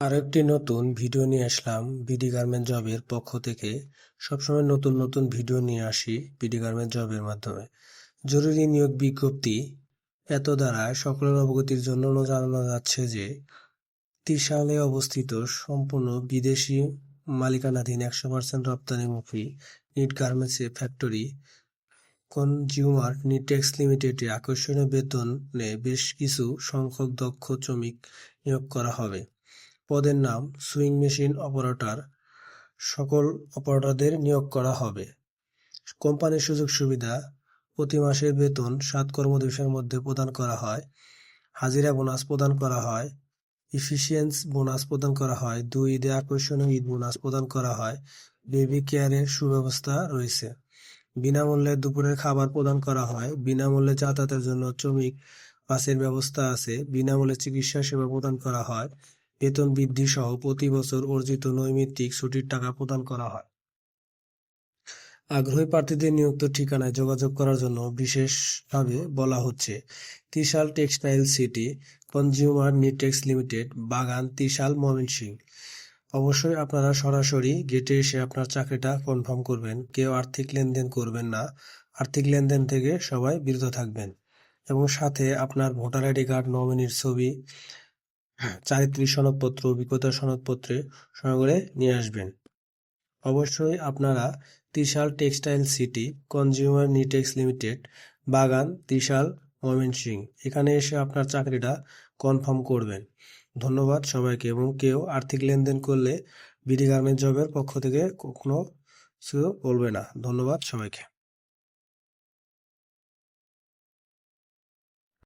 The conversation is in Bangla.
আরো একটি নতুন ভিডিও নিয়ে আসলাম বিডি গার্মেন্ট জবের পক্ষ থেকে। সবসময় নতুন নতুন ভিডিও নিয়ে আসি বিডি গার্মেন্ট জবের মাধ্যমে। জরুরি নিয়োগ বিজ্ঞপ্তি এত দ্বারা সকলের অবগতির জন্য জানানো যাচ্ছে যে ত্রিশালে অবস্থিত সম্পূর্ণ বিদেশি মালিকানাধীন 100% রপ্তানিমুখী নিট গার্মেন্টস ফ্যাক্টরি কনজিউমার নিটেক্স লিমিটেডে আকর্ষণীয় বেতনে বেশ কিছু সংখ্যক দক্ষ শ্রমিক নিয়োগ করা হবে। পদের নাম সুইং মেশিন অপারেটর। সকল অপারেটরদের নিয়োগ করা হবে। কোম্পানির সুযোগ সুবিধা: প্রতি মাসের বেতন 7 কর্মদিবসের মধ্যে প্রদান করা হয়। হাজিরা বোনাস প্রদান করা হয়। ইফিসিয়েন্স বোনাস প্রদান করা হয়। 2 ঈদে আকর্ষণীয় ঈদ বোনাস প্রদান করা হয়। বেবি কেয়ারের সুব্যবস্থা রয়েছে। বিনামূল্যে দুপুরের খাবার প্রদান করা হয়। বিনামূল্যে যাতায়াতের জন্য শ্রমিক বাসের ব্যবস্থা আছে। বিনামূল্যে চিকিৎসা সেবা প্রদান করা হয়। বেতন বৃদ্ধি সহ প্রতি বছর অর্জিত নৈমিত্তিক ছুটির টাকা প্রদান করা হয়। আগ্রহী প্রার্থীদের নিয়োজিত ঠিকানায় যোগাযোগ করার জন্য বিশেষভাবে বলা হচ্ছে। Trishal textile city consumer Knitex limited, Bagan, Trishal, Mymensingh. অবশ্যই আপনারা সরাসরি গেটে এসে আপনার চাকরিটা কনফার্ম করবেন। কেউ আর্থিক লেনদেন করবেন না। আর্থিক লেনদেন থেকে সবাই বিরত থাকবেন এবং সাথে আপনার ভোটার আইডি কার্ড, নমিনির ছবি, চারিত্রিক সনদপত্র, অভিজ্ঞতা সনদপত্রে সঙ্গে করে নিয়ে আসবেন। অবশ্যই আপনারা Trishal textile city consumer Knitex limited, Bagan, Trishal, Mymensingh এখানে এসে আপনার চাকরিটা কনফার্ম করবেন। ধন্যবাদ সবাইকে। এবং কেউ আর্থিক লেনদেন করলে বিডি গার্মেন্ট জবের পক্ষ থেকে কখনো কিছু বলবে না। ধন্যবাদ সবাইকে।